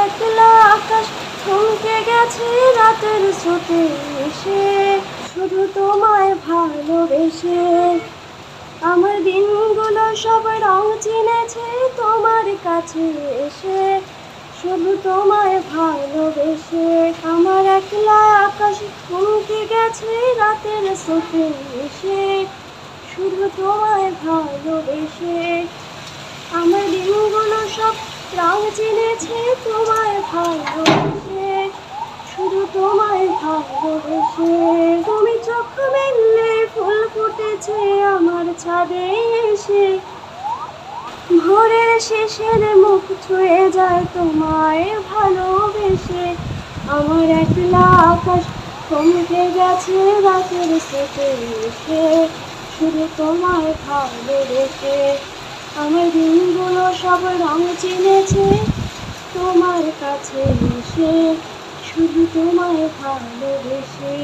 একলা আকাশ থমকে গেছে রাতের স্রোতে এসে, শুধু তোমায় ভালোবেসে। আমার দিনগুলো সব রং চিনেছে তোমার কাছে এসে, শুধু তোমায় ভালোবেসে। আমার একলা আকাশ থমকে গেছে রাতের স্রোতে এসে, শুধু তোমায় ভালোবেসে। আমার দিনগুলো সব রং চিনেছে তোমায় ভালোবেসে, শুধু তোমায় ভালোবেসে। তুমি চোখ মেললে ফুল ফুটেছে আমার ছাদে এসে, ভোরের শেষের মুখ ছুঁয়ে যায় তোমায় ভালোবেসে। আমার একলা আকাশ থমকে গেছে রাতের স্রোতে এসে, শুধু তোমায় ভালোবেসে। আমার দিনগুলো সব রং চিনেছে তোমার কাছে এসে, শুধু তোমায় ভালোবেসে।